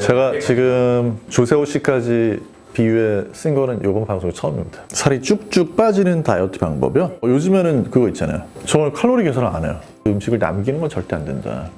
제가 지금 조세호 씨까지 비유에 쓴 거는 요번 방송이 처음입니다. 살이 쭉쭉 빠지는 다이어트 방법이요. 요즘에는 그거 있잖아요. 저는 칼로리 계산을 안 해요. 음식을 남기는 건 절대 안 된다.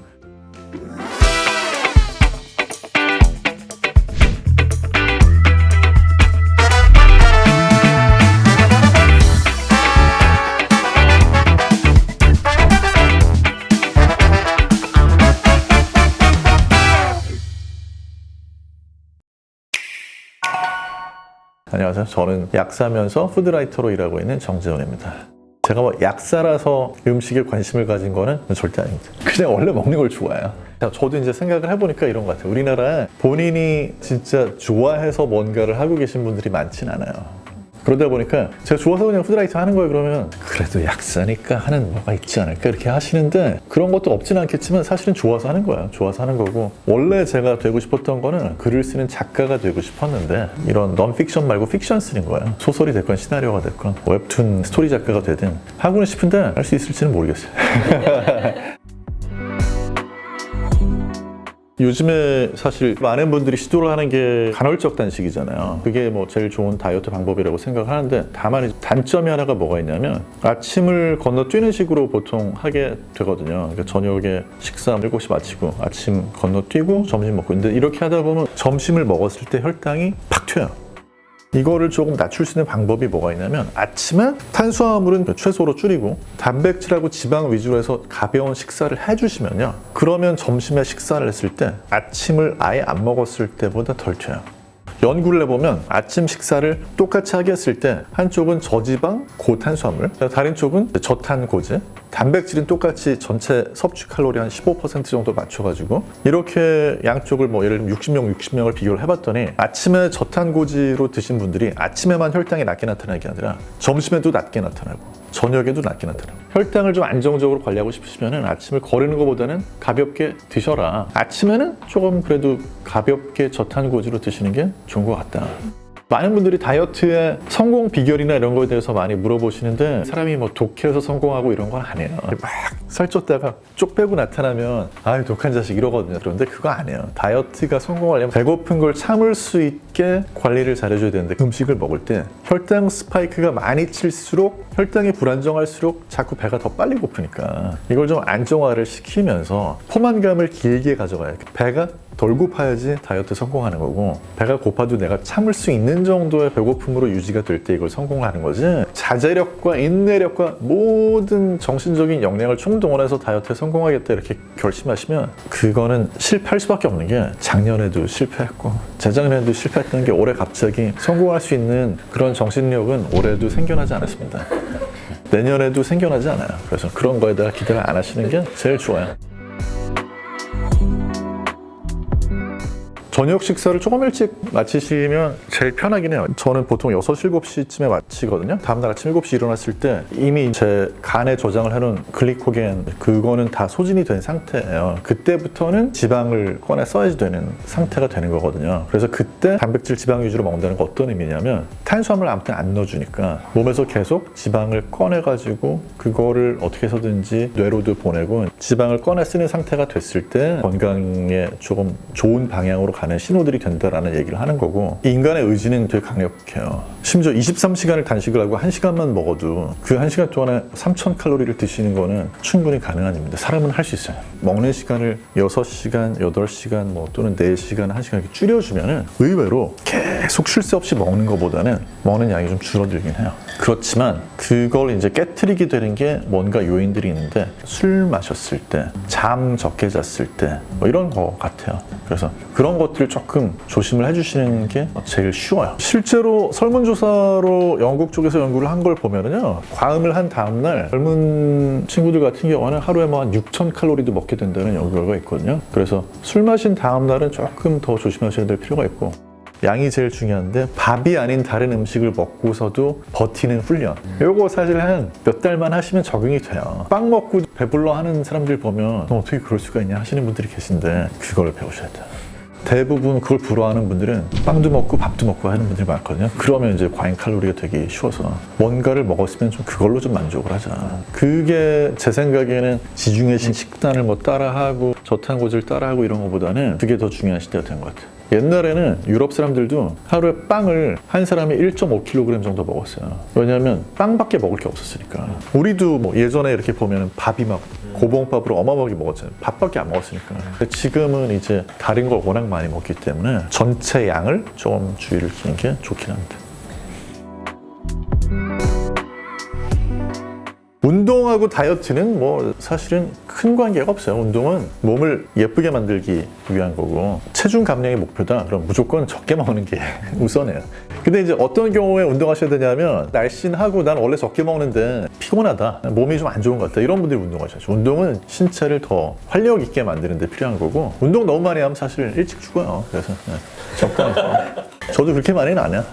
안녕하세요. 저는 약사면서 푸드라이터로 일하고 있는 정재원입니다. 제가 뭐 약사라서 음식에 관심을 가진 거는 절대 아닙니다. 그냥 원래 먹는 걸 좋아해요. 저도 이제 생각을 해보니까 이런 것 같아요. 우리나라에 본인이 진짜 좋아해서 뭔가를 하고 계신 분들이 많진 않아요. 그러다 보니까 제가 좋아서 그냥 푸드라이터 하는 거예요 그러면 그래도 약사니까 하는 뭐가 있지 않을까 이렇게 하시는데 그런 것도 없지는 않겠지만 사실은 좋아서 하는 거예요. 좋아서 하는 거고 원래 제가 되고 싶었던 거는 글을 쓰는 작가가 되고 싶었는데 이런 넌픽션 말고 픽션 쓰는 거예요. 소설이 됐건 시나리오가 됐건 웹툰 스토리 작가가 되든 하고는 싶은데 할 수 있을지는 모르겠어요. 요즘에 사실 많은 분들이 시도를 하는 게 간헐적 단식이잖아요. 그게 뭐 제일 좋은 다이어트 방법이라고 생각을 하는데 다만 단점이 하나가 뭐가 있냐면 아침을 건너뛰는 식으로 보통 하게 되거든요. 그러니까 저녁에 식사 7시 마치고 아침 건너뛰고 점심 먹고 근데 이렇게 하다 보면 점심을 먹었을 때 혈당이 팍 튀어요. 이거를 조금 낮출 수 있는 방법이 뭐가 있냐면 아침에 탄수화물은 최소로 줄이고 단백질하고 지방 위주로 해서 가벼운 식사를 해주시면요 그러면 점심에 식사를 했을 때 아침을 아예 안 먹었을 때보다 덜 튀어요. 연구를 해보면 아침 식사를 똑같이 하게 했을 때 한쪽은 저지방 고탄수화물 다른 쪽은 저탄고지 단백질은 똑같이 전체 섭취 칼로리 한 15% 정도 맞춰가지고 이렇게 양쪽을 뭐 예를 들면 60명을 비교를 해봤더니 아침에 저탄고지로 드신 분들이 아침에만 혈당이 낮게 나타나는 게 아니라 점심에도 낮게 나타나고 저녁에도 낮게 나타나고 혈당을 좀 안정적으로 관리하고 싶으시면 아침을 거르는 것보다는 가볍게 드셔라. 아침에는 조금 그래도 가볍게 저탄고지로 드시는 게 좋은 것 같다. 많은 분들이 다이어트의 성공 비결이나 이런 거에 대해서 많이 물어보시는데 사람이 뭐 독해서 성공하고 이런 건 아니에요. 막 살쪘다가 쪽 빼고 나타나면 아유 독한 자식 이러거든요. 그런데 그거 아니에요. 다이어트가 성공하려면 배고픈 걸 참을 수 있게 관리를 잘해줘야 되는데 음식을 먹을 때 혈당 스파이크가 많이 칠수록 혈당이 불안정할수록 자꾸 배가 더 빨리 고프니까 이걸 좀 안정화를 시키면서 포만감을 길게 가져가야 돼. 배가 덜 고파야지 다이어트 성공하는 거고 배가 고파도 내가 참을 수 있는 정도의 배고픔으로 유지가 될 때 이걸 성공하는 거지 자제력과 인내력과 모든 정신적인 역량을 총동원해서 다이어트에 성공하겠다 이렇게 결심하시면 그거는 실패할 수밖에 없는 게 작년에도 실패했고 재작년에도 실패했던 게 올해 갑자기 성공할 수 있는 그런 정신력은 올해도 생겨나지 않았습니다. 내년에도 생겨나지 않아요. 그래서 그런 거에 대해 기대를 안 하시는 게 제일 좋아요. 저녁 식사를 조금 일찍 마치시면 제일 편하긴 해요. 저는 보통 6, 7시쯤에 마치거든요. 다음날 아침 7시 일어났을 때 이미 제 간에 저장을 해놓은 글리코겐 그거는 다 소진이 된 상태예요. 그때부터는 지방을 꺼내 써야지 되는 상태가 되는 거거든요. 그래서 그때 단백질 지방 위주로 먹는다는 거 어떤 의미냐면 탄수화물 아무튼 안 넣어주니까 몸에서 계속 지방을 꺼내가지고 그거를 어떻게 해서든지 뇌로도 보내고 지방을 꺼내 쓰는 상태가 됐을 때 건강에 조금 좋은 방향으로 가는 신호들이 된다라는 얘기를 하는 거고 인간의 의지는 되게 강력해요. 심지어 23시간을 단식을 하고 1시간만 먹어도 그 1시간 동안에 3000칼로리를 드시는 거는 충분히 가능한 일입니다. 사람은 할 수 있어요. 먹는 시간을 6시간, 8시간 뭐 또는 4시간, 1시간 이렇게 줄여주면 의외로 계속 쉴 새 없이 먹는 것보다는 먹는 양이 좀 줄어들긴 해요. 그렇지만 그걸 이제 깨트리게 되는 게 뭔가 요인들이 있는데 술 마셨을 때, 잠 적게 잤을 때 뭐 이런 거 같아요. 그래서 그런 것들을 조금 조심을 해주시는 게 제일 쉬워요. 실제로 설문조사로 영국 쪽에서 연구를 한 걸 보면은요 과음을 한 다음날 젊은 친구들 같은 경우는 하루에 뭐 한 6000칼로리도 먹게 된다는 연구 결과가 있거든요. 그래서 술 마신 다음날은 조금 더 조심하셔야 될 필요가 있고 양이 제일 중요한데 밥이 아닌 다른 음식을 먹고서도 버티는 훈련 이거 사실 한 몇 달만 하시면 적용이 돼요. 빵 먹고 배불러 하는 사람들 보면 너 어떻게 그럴 수가 있냐 하시는 분들이 계신데 그걸 배우셔야 돼요. 대부분 그걸 부러워하는 분들은 빵도 먹고 밥도 먹고 하는 분들이 많거든요. 그러면 이제 과잉 칼로리가 되기 쉬워서 뭔가를 먹었으면 좀 그걸로 좀 만족을 하자. 그게 제 생각에는 지중해식 식단을 뭐 따라하고 저탄고지를 따라하고 이런 것보다는 그게 더 중요한 시대가 된 것 같아요. 옛날에는 유럽 사람들도 하루에 빵을 한 사람이 1.5kg 정도 먹었어요. 왜냐하면 빵밖에 먹을 게 없었으니까. 우리도 뭐 예전에 이렇게 보면 밥이 막 고봉밥으로 어마어마하게 먹었잖아요. 밥밖에 안 먹었으니까. 근데 지금은 이제 다른 걸 워낙 많이 먹기 때문에 전체 양을 좀 주의를 기는 게 좋긴 합니다. 운동하고 다이어트는 뭐 사실은 큰 관계가 없어요. 운동은 몸을 예쁘게 만들기 위한 거고 체중 감량이 목표다. 그럼 무조건 적게 먹는 게 우선이에요. 근데 이제 어떤 경우에 운동하셔야 되냐면 날씬하고 난 원래 적게 먹는데 피곤하다. 몸이 좀 안 좋은 것 같다. 이런 분들이 운동하셔야죠. 운동은 신체를 더 활력 있게 만드는 데 필요한 거고 운동 너무 많이 하면 사실 일찍 죽어요. 그래서 적당히. 저도 그렇게 많이는 안 해요.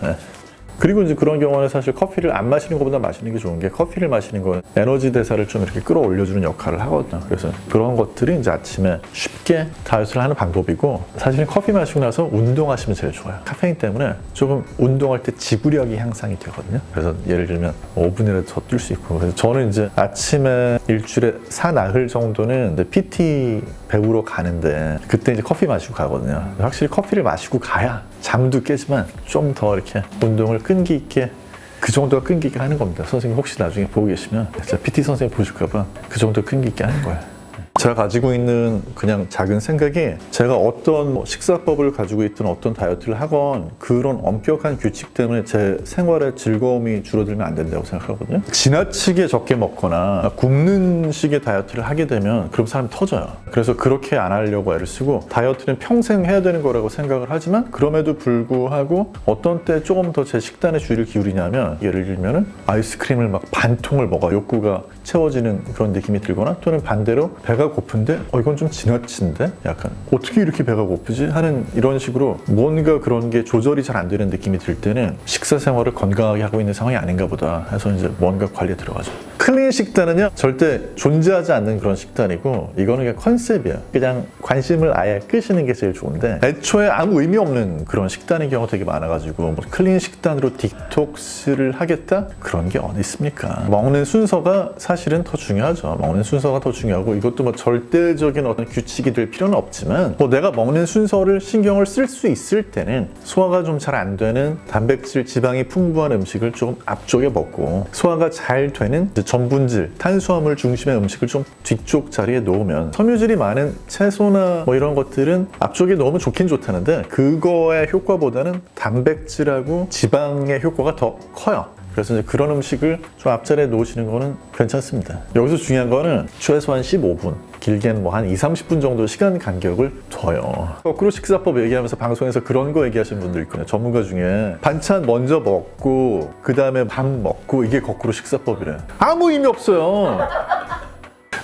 그리고 이제 그런 경우는 사실 커피를 안 마시는 것보다 마시는 게 좋은 게 커피를 마시는 건 에너지 대사를 좀 이렇게 끌어올려주는 역할을 하거든요. 그래서 그런 것들이 이제 아침에 쉽게 다이어트를 하는 방법이고 사실은 커피 마시고 나서 운동하시면 제일 좋아요. 카페인 때문에 조금 운동할 때 지구력이 향상이 되거든요. 그래서 예를 들면 5분이라도 더 뛸 수 있고 그래서 저는 이제 아침에 일주일에 4나흘 정도는 PT 배우러 가는데 그때 이제 커피 마시고 가거든요. 확실히 커피를 마시고 가야 잠도 깨지만 좀 더 이렇게 운동을 끈기 있게 그 정도가 끈기 있게 하는 겁니다. 선생님 혹시 나중에 보고 계시면 진짜 PT 선생님 보실까 봐 그 정도 끈기 있게 하는 거예요. 제가 가지고 있는 그냥 작은 생각이 제가 어떤 식사법을 가지고 있든 어떤 다이어트를 하건 그런 엄격한 규칙 때문에 제 생활의 즐거움이 줄어들면 안 된다고 생각하거든요. 지나치게 적게 먹거나 굶는 식의 다이어트를 하게 되면 그럼 사람이 터져요. 그래서 그렇게 안 하려고 애를 쓰고 다이어트는 평생 해야 되는 거라고 생각을 하지만 그럼에도 불구하고 어떤 때 조금 더 제 식단에 주의를 기울이냐면 예를 들면 아이스크림을 막 반 통을 먹어 욕구가 채워지는 그런 느낌이 들거나 또는 반대로 배가 고픈데 이건 좀 지나친데 약간 어떻게 이렇게 배가 고프지 하는 이런 식으로 뭔가 그런 게 조절이 잘 안 되는 느낌이 들 때는 식사 생활을 건강하게 하고 있는 상황이 아닌가 보다 해서 이제 뭔가 관리에 들어가죠. 클린 식단은요 절대 존재하지 않는 그런 식단이고 이거는 그냥 컨셉이에요. 그냥 관심을 아예 끄시는 게 제일 좋은데 애초에 아무 의미 없는 그런 식단인 경우가 되게 많아가지고 뭐 클린 식단으로 디톡스를 하겠다? 그런 게 어디 있습니까? 먹는 순서가 사실은 더 중요하죠. 먹는 순서가 더 중요하고 이것도 뭐 절대적인 어떤 규칙이 될 필요는 없지만 뭐 내가 먹는 순서를 신경을 쓸 수 있을 때는 소화가 좀 잘 안 되는 단백질, 지방이 풍부한 음식을 좀 앞쪽에 먹고 소화가 잘 되는 전분질, 탄수화물 중심의 음식을 좀 뒤쪽 자리에 놓으면 섬유질이 많은 채소나 뭐 이런 것들은 앞쪽에 넣으면 좋긴 좋다는데 그거의 효과보다는 단백질하고 지방의 효과가 더 커요. 그래서 이제 그런 음식을 좀 앞자리에 놓으시는 거는 괜찮습니다. 여기서 중요한 거는 최소한 15분, 길게는 뭐 한 20-30분 정도 시간 간격을 둬요. 거꾸로 식사법 얘기하면서 방송에서 그런 거 얘기하시는 분들 있거든요. 전문가 중에 반찬 먼저 먹고 그 다음에 밥 먹고 이게 거꾸로 식사법이래. 아무 의미 없어요.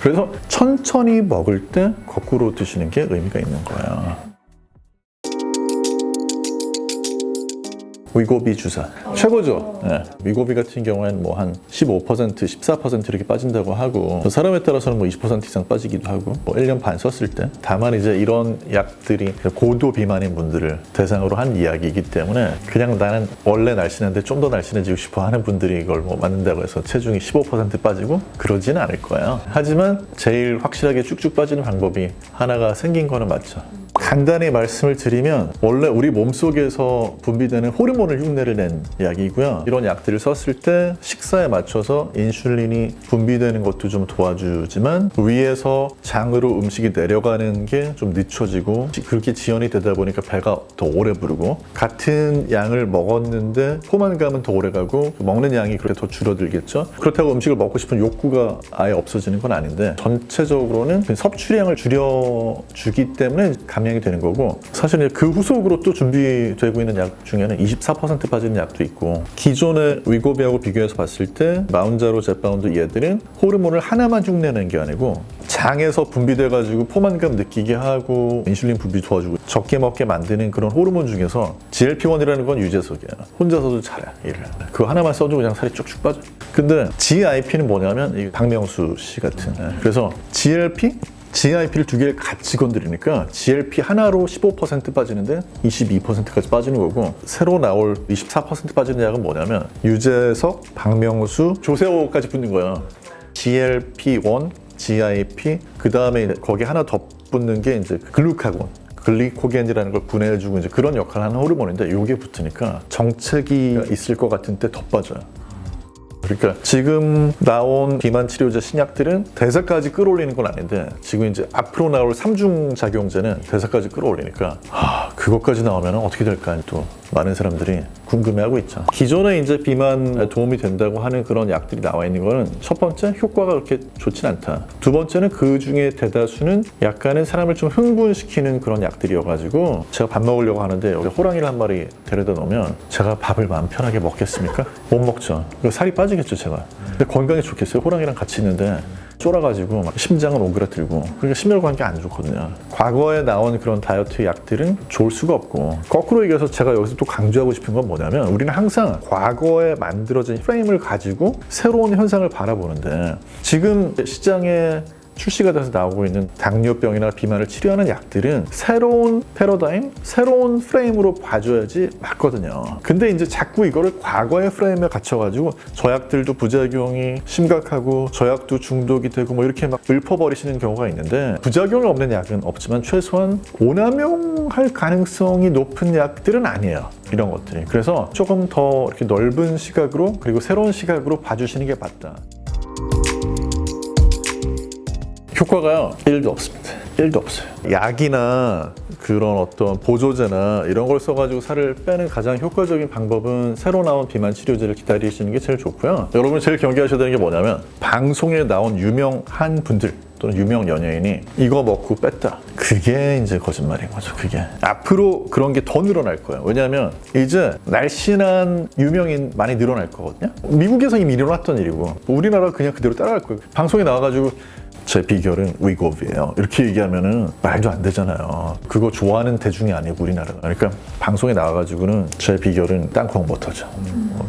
그래서 천천히 먹을 때 거꾸로 드시는 게 의미가 있는 거예요. 위고비 주사 최고죠. 네. 위고비 같은 경우에는 뭐 한 15%, 14% 이렇게 빠진다고 하고 사람에 따라서는 뭐 20% 이상 빠지기도 하고 뭐 1년 반 썼을 때 다만 이제 이런 약들이 고도 비만인 분들을 대상으로 한 이야기이기 때문에 그냥 나는 원래 날씬한데 좀 더 날씬해지고 싶어 하는 분들이 이걸 뭐 맞는다고 해서 체중이 15% 빠지고 그러지는 않을 거예요. 하지만 제일 확실하게 쭉쭉 빠지는 방법이 하나가 생긴 거는 맞죠. 간단히 말씀을 드리면 원래 우리 몸속에서 분비되는 호르몬을 흉내를 낸 약이고요. 이런 약들을 썼을 때 식사에 맞춰서 인슐린이 분비되는 것도 좀 도와주지만 위에서 장으로 음식이 내려가는 게 좀 늦춰지고 그렇게 지연이 되다 보니까 배가 더 오래 부르고 같은 양을 먹었는데 포만감은 더 오래 가고 먹는 양이 그렇게 더 줄어들겠죠. 그렇다고 음식을 먹고 싶은 욕구가 아예 없어지는 건 아닌데 전체적으로는 섭취량을 줄여주기 때문에 감량이 되는 거고 사실 그 후속으로 또 준비되고 있는 약 중에는 24% 빠지는 약도 있고 기존의 위고비하고 비교해서 봤을 때 마운자로, 제파운드 얘들은 호르몬을 하나만 흉내내는 게 아니고 장에서 분비돼가지고 포만감 느끼게 하고 인슐린 분비 도와주고 적게 먹게 만드는 그런 호르몬 중에서 GLP-1이라는 건 유재석이야. 혼자서도 잘해 일을. 그거 하나만 써도 그냥 살이 쭉쭉 빠져. 근데 GIP는 뭐냐면 박명수 씨 같은 그래서 GLP GIP를 두 개를 같이 건드리니까 GLP 하나로 15% 빠지는데 22%까지 빠지는 거고, 새로 나올 24% 빠지는 약은 뭐냐면 유재석, 박명수, 조세호까지 붙는 거예요. GLP-1, GIP, 그 다음에 거기 하나 더 붙는 게 이제 글루카곤, 글리코겐이라는 걸 분해해주고 이제 그런 역할을 하는 호르몬인데, 이게 붙으니까 정책이 있을 것 같은 때 더 빠져요. 그러니까 지금 나온 비만 치료제 신약들은 대사까지 끌어올리는 건 아닌데, 지금 이제 앞으로 나올 3중 작용제는 대사까지 끌어올리니까 그것까지 나오면 어떻게 될까 또 많은 사람들이 궁금해하고 있죠. 기존에 이제 비만에 도움이 된다고 하는 그런 약들이 나와 있는 거는 첫 번째, 효과가 그렇게 좋진 않다. 두 번째는 그 중에 대다수는 약간은 사람을 좀 흥분시키는 그런 약들이어가지고, 제가 밥 먹으려고 하는데 여기 호랑이를 한 마리 데려다 놓으면 제가 밥을 마음 편하게 먹겠습니까? 못 먹죠. 살이 빠지겠죠, 제가. 근데 건강에 좋겠어요. 호랑이랑 같이 있는데 쫄아가지고 막 심장은 오그라들고, 그러니까 심혈관계 안 좋거든요. 과거에 나온 그런 다이어트 약들은 좋을 수가 없고, 거꾸로 얘기해서 제가 여기서 또 강조하고 싶은 건 뭐냐면, 우리는 항상 과거에 만들어진 프레임을 가지고 새로운 현상을 바라보는데, 지금 시장에 출시가 돼서 나오고 있는 당뇨병이나 비만을 치료하는 약들은 새로운 패러다임, 새로운 프레임으로 봐줘야지 맞거든요. 근데 이제 자꾸 이거를 과거의 프레임에 갇혀가지고 저 약들도 부작용이 심각하고 저 약도 중독이 되고 뭐 이렇게 막 읊어버리시는 경우가 있는데, 부작용이 없는 약은 없지만 최소한 오남용할 가능성이 높은 약들은 아니에요, 이런 것들이. 그래서 조금 더 이렇게 넓은 시각으로, 그리고 새로운 시각으로 봐주시는 게 맞다. 효과가요, 1도 없습니다. 1도 없어요. 약이나 그런 어떤 보조제나 이런 걸 써가지고 살을 빼는 가장 효과적인 방법은 새로 나온 비만 치료제를 기다리시는 게 제일 좋고요. 여러분이 제일 경계하셔야 되는 게 뭐냐면, 방송에 나온 유명한 분들 또는 유명 연예인이 이거 먹고 뺐다, 그게 이제 거짓말인 거죠. 그게 앞으로 그런 게 더 늘어날 거예요. 왜냐하면 이제 날씬한 유명인 많이 늘어날 거거든요. 미국에서 이미 일어났던 일이고, 우리나라 그냥 그대로 따라갈 거예요. 방송에 나와가지고 제 비결은 위고비예요, 이렇게 얘기하면은 말도 안 되잖아요. 그거 좋아하는 대중이 아니고 우리나라가. 그러니까 방송에 나와가지고는 제 비결은 땅콩버터죠,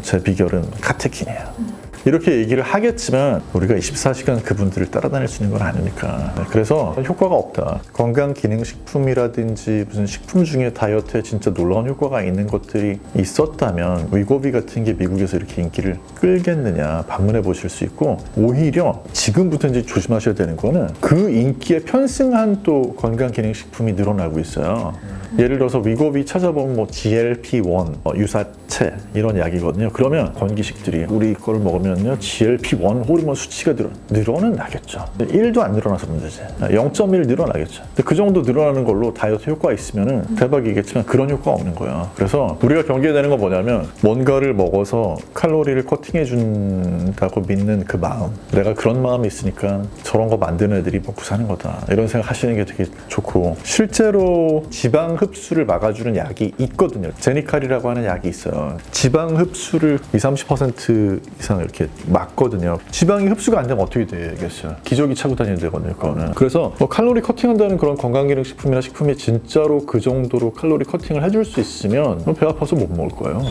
제 비결은 카테킨이에요, 이렇게 얘기를 하겠지만 우리가 24시간 그분들을 따라다닐 수 있는 건 아니니까. 그래서 효과가 없다. 건강기능식품이라든지 무슨 식품 중에 다이어트에 진짜 놀라운 효과가 있는 것들이 있었다면 위고비 같은 게 미국에서 이렇게 인기를 끌겠느냐 반문해 보실 수 있고, 오히려 지금부터 이제 조심하셔야 되는 거는 그 인기에 편승한 또 건강기능식품이 늘어나고 있어요. 예를 들어서 위고비 찾아보면 뭐 GLP-1 유사체 이런 약이거든요. 그러면 건기식들이 우리 걸 먹으면요 GLP-1 호르몬 수치가 늘어는 나겠죠. 1도 안 늘어나서 문제지. 0.1 늘어나겠죠. 근데 그 정도 늘어나는 걸로 다이어트 효과가 있으면 대박이겠지만 그런 효과가 없는 거예요. 그래서 우리가 경계해야 되는 건 뭐냐면, 뭔가를 먹어서 칼로리를 커팅해 준다고 믿는 그 마음, 내가 그런 마음이 있으니까 저런 거 만드는 애들이 먹고 사는 거다, 이런 생각 하시는 게 되게 좋고, 실제로 지방 흡수를 막아주는 약이 있거든요. 제니칼이라고 하는 약이 있어요. 지방 흡수를 20-30% 이상 이렇게 막거든요. 지방이 흡수가 안 되면 어떻게 되겠어요? 기저귀 차고 다니는 데거든요, 그거는. 그래서 뭐 칼로리 커팅한다는 그런 건강기능식품이나 식품이 진짜로 그 정도로 칼로리 커팅을 해줄 수 있으면 배 아파서 못 먹을 거예요.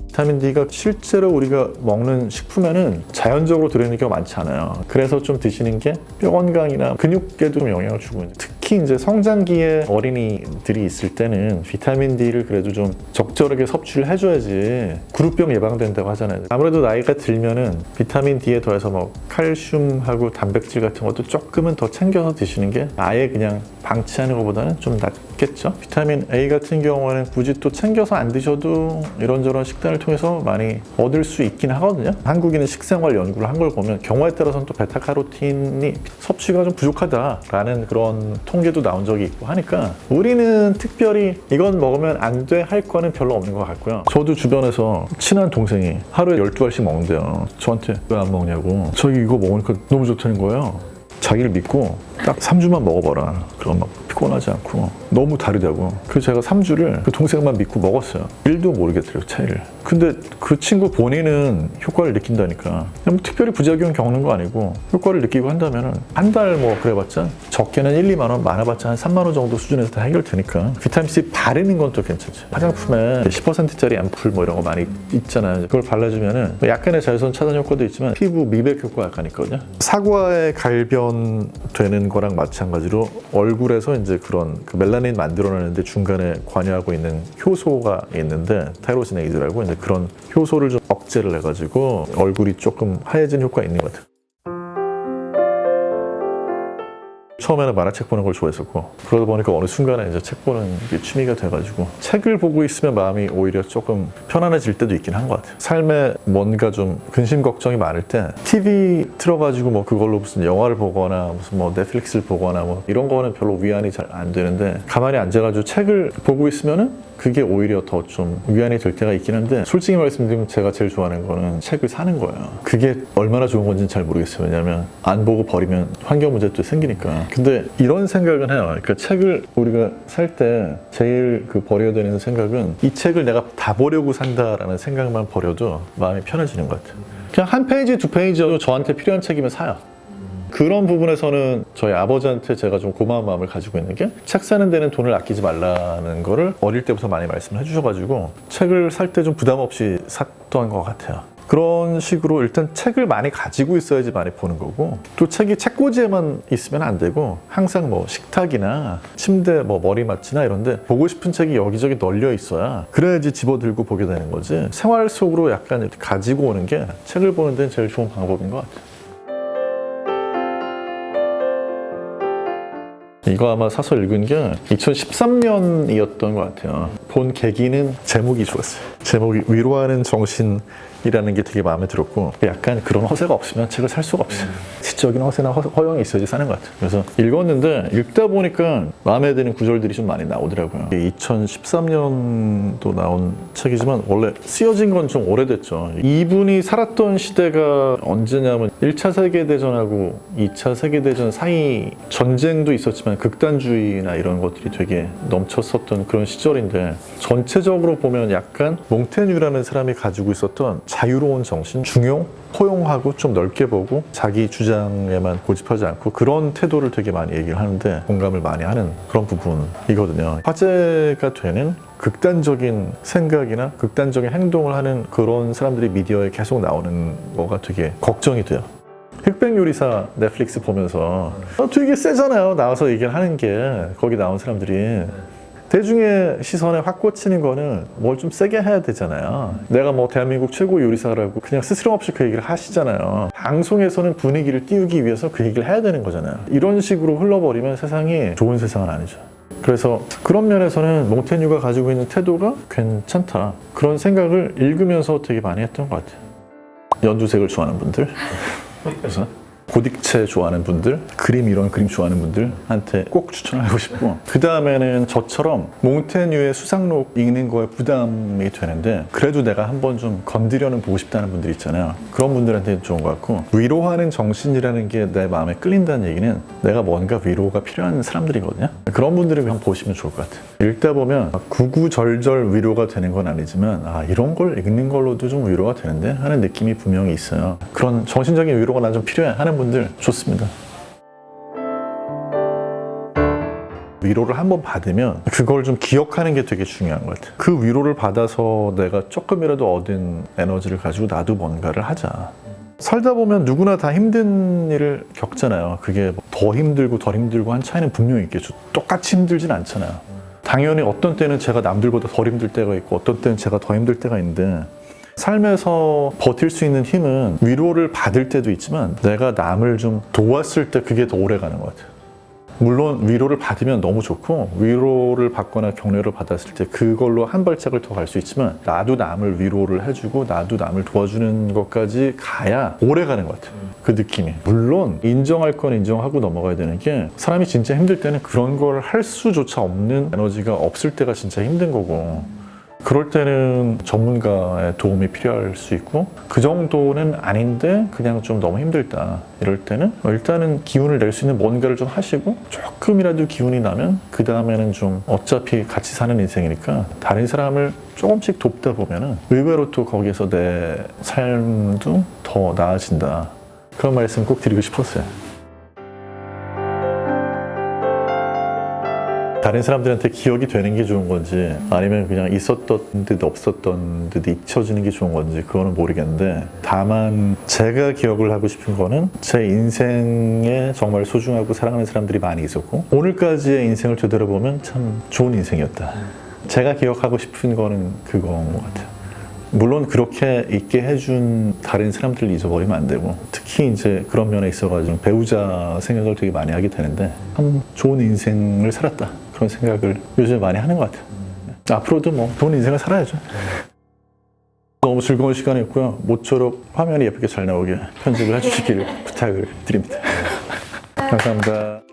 비타민 D가 실제로 우리가 먹는 식품에는 자연적으로 들어있는 경우가 많지 않아요. 그래서 좀 드시는 게 뼈 건강이나 근육에도 좀 영향을 주고, 특히 이제 성장기에 어린이들이 있을 때는 비타민 D를 그래도 좀 적절하게 섭취를 해줘야지 구루병 예방된다고 하잖아요. 아무래도 나이가 들면은 비타민 D에 더해서 뭐 칼슘하고 단백질 같은 것도 조금은 더 챙겨서 드시는 게 아예 그냥 방치하는 것보다는 좀 낫겠죠. 비타민 A 같은 경우에는 굳이 또 챙겨서 안 드셔도 이런저런 식단을 통해서 많이 얻을 수 있긴 하거든요. 한국인의 식생활 연구를 한 걸 보면 경우에 따라서는 또 베타카로틴이 섭취가 좀 부족하다라는 그런 통계도 나온 적이 있고 하니까, 우리는 특별히 이건 먹으면 안 돼 할 거는 별로 없는 것 같고요. 저도 주변에서 친한 동생이 하루에 12알씩 먹는데요. 저한테 왜 안 먹냐고, 저기 이거 먹으니까 너무 좋다는 거예요. 자기를 믿고 딱 3주만 먹어봐라. 그럼 막 피곤하지 않고 너무 다르다고. 그래서 제가 3주를 그 동생만 믿고 먹었어요. 1도 모르겠더라고요, 차이를. 근데 그 친구 본인은 효과를 느낀다니까. 그냥 뭐 특별히 부작용 겪는 거 아니고 효과를 느끼고 한다면은 한 달 뭐 그래봤자 적게는 1, 2만 원, 많아봤자 한 3만 원 정도 수준에서 다 해결되니까. 비타민C 바르는 건 또 괜찮죠. 화장품에 10%짜리 앰플 뭐 이런 거 많이 있잖아요. 그걸 발라주면은 약간의 자외선 차단 효과도 있지만 피부 미백 효과 약간 있거든요. 사과에 갈변되는 거랑 마찬가지로 얼굴에서 이제 그런 그 멜라닌 만들어내는데 중간에 관여하고 있는 효소가 있는데 타이로시네이즈라고 이제 그런 효소를 좀 억제를 해가지고 얼굴이 조금 하얘진 효과가 있는 것 같아요. 처음에는 만화책 보는 걸 좋아했었고 그러다 보니까 어느 순간에 이제 책 보는 게 취미가 돼가지고 책을 보고 있으면 마음이 오히려 조금 편안해질 때도 있긴 한 것 같아요. 삶에 뭔가 좀 근심 걱정이 많을 때 TV 틀어가지고 뭐 그걸로 무슨 영화를 보거나 무슨 뭐 넷플릭스를 보거나 뭐 이런 거는 별로 위안이 잘 안 되는데 가만히 앉아가지고 책을 보고 있으면은 그게 오히려 더 좀 위안이 될 때가 있긴 한데 솔직히 말씀드리면 제가 제일 좋아하는 거는 책을 사는 거예요. 그게 얼마나 좋은 건지는 잘 모르겠어요. 왜냐하면 안 보고 버리면 환경 문제도 생기니까. 근데 이런 생각은 해요. 그러니까 책을 우리가 살 때 제일 그 버려야 되는 생각은 이 책을 내가 다 보려고 산다라는 생각만 버려도 마음이 편해지는 것 같아요. 그냥 한 페이지, 두 페이지여도 저한테 필요한 책이면 사요. 그런 부분에서는 저희 아버지한테 제가 좀 고마운 마음을 가지고 있는 게 책 사는 데는 돈을 아끼지 말라는 거를 어릴 때부터 많이 말씀을 해주셔가지고 책을 살 때 좀 부담 없이 샀던 것 같아요. 그런 식으로 일단 책을 많이 가지고 있어야지 많이 보는 거고 또 책이 책꽂이에만 있으면 안 되고 항상 뭐 식탁이나 침대 뭐 머리맡이나 이런데 보고 싶은 책이 여기저기 널려 있어야 그래야지 집어들고 보게 되는 거지 생활 속으로 약간 이렇게 가지고 오는 게 책을 보는 데는 제일 좋은 방법인 것 같아요. 이거 아마 사서 읽은 게 2013년이었던 것 같아요. 본 계기는 제목이 좋았어요. 제목이 위로하는 정신이라는 게 되게 마음에 들었고 약간 그런 허세가 없으면 책을 살 수가 없어요. 지적인 허세나 허영이 있어야지 사는 것 같아요. 그래서 읽었는데 읽다 보니까 마음에 드는 구절들이 좀 많이 나오더라고요. 2013년도 나온 책이지만 원래 쓰여진 건 좀 오래됐죠. 이분이 살았던 시대가 언제냐면 1차 세계대전하고 2차 세계대전 사이 전쟁도 있었지만 극단주의나 이런 것들이 되게 넘쳤었던 그런 시절인데 전체적으로 보면 약간 몽테뉴라는 사람이 가지고 있었던 자유로운 정신, 중용, 포용하고 좀 넓게 보고 자기 주장에만 고집하지 않고 그런 태도를 되게 많이 얘기를 하는데 공감을 많이 하는 그런 부분이거든요. 화제가 되는 극단적인 생각이나 극단적인 행동을 하는 그런 사람들이 미디어에 계속 나오는 거가 되게 걱정이 돼요. 흑백요리사 넷플릭스 보면서 되게 세잖아요. 나와서 얘기를 하는 게 거기 나온 사람들이 대중의 시선에 확 꽂히는 거는 뭘 좀 세게 해야 되잖아요. 내가 뭐 대한민국 최고 요리사라고 그냥 스스럼 없이 그 얘기를 하시잖아요. 방송에서는 분위기를 띄우기 위해서 그 얘기를 해야 되는 거잖아요. 이런 식으로 흘러버리면 세상이 좋은 세상은 아니죠. 그래서 그런 면에서는 몽테뉴가 가지고 있는 태도가 괜찮다. 그런 생각을 읽으면서 되게 많이 했던 것 같아요. 연두색을 좋아하는 분들 그래서 고딕체 좋아하는 분들, 이런 그림 좋아하는 분들한테 꼭 추천하고 싶고 그 다음에는 저처럼 몽테뉴의 수상록 읽는 거에 부담이 되는데 그래도 내가 한번 좀 건드려는 보고 싶다는 분들 있잖아요. 그런 분들한테 좋은 것 같고 위로하는 정신이라는 게 내 마음에 끌린다는 얘기는 내가 뭔가 위로가 필요한 사람들이거든요. 그런 분들을 한번 보시면 좋을 것 같아요. 읽다 보면 구구절절 위로가 되는 건 아니지만 이런 걸 읽는 걸로도 좀 위로가 되는데 하는 느낌이 분명히 있어요. 그런 정신적인 위로가 난 좀 필요해 하는 분들 좋습니다. 위로를 한번 받으면 그걸 좀 기억하는 게 되게 중요한 것 같아요. 그 위로를 받아서 내가 조금이라도 얻은 에너지를 가지고 나도 뭔가를 하자. 살다 보면 누구나 다 힘든 일을 겪잖아요. 그게 더 힘들고 덜 힘들고 한 차이는 분명히 있겠죠. 똑같이 힘들진 않잖아요. 당연히 어떤 때는 제가 남들보다 덜 힘들 때가 있고 어떤 때는 제가 더 힘들 때가 있는데 삶에서 버틸 수 있는 힘은 위로를 받을 때도 있지만 내가 남을 좀 도왔을 때 그게 더 오래 가는 것 같아요. 물론 위로를 받으면 너무 좋고 위로를 받거나 격려를 받았을 때 그걸로 한 발짝을 더 갈 수 있지만 나도 남을 위로를 해주고 나도 남을 도와주는 것까지 가야 오래 가는 것 같아요. 그 느낌이. 물론 인정할 건 인정하고 넘어가야 되는 게 사람이 진짜 힘들 때는 그런 걸 할 수조차 없는 에너지가 없을 때가 진짜 힘든 거고 그럴 때는 전문가의 도움이 필요할 수 있고 그 정도는 아닌데 그냥 좀 너무 힘들다 이럴 때는 일단은 기운을 낼 수 있는 뭔가를 좀 하시고 조금이라도 기운이 나면 그 다음에는 좀 어차피 같이 사는 인생이니까 다른 사람을 조금씩 돕다 보면은 의외로 또 거기에서 내 삶도 더 나아진다. 그런 말씀 꼭 드리고 싶었어요. 다른 사람들한테 기억이 되는 게 좋은 건지 아니면 그냥 있었던 듯 없었던 듯 잊혀지는 게 좋은 건지 그거는 모르겠는데 다만 제가 기억을 하고 싶은 거는 제 인생에 정말 소중하고 사랑하는 사람들이 많이 있었고 오늘까지의 인생을 되돌아보면 참 좋은 인생이었다. 제가 기억하고 싶은 거는 그거인 것 같아요. 물론 그렇게 있게 해준 다른 사람들을 잊어버리면 안 되고 특히 이제 그런 면에 있어가지고 배우자 생각을 되게 많이 하게 되는데 참 좋은 인생을 살았다 그런 생각을 요즘 많이 하는 것 같아요. 앞으로도 뭐 좋은 인생을 살아야죠. 너무 즐거운 시간이었고요. 모쪼록 화면이 예쁘게 잘 나오게 편집을 해주시길 부탁을 드립니다. 감사합니다.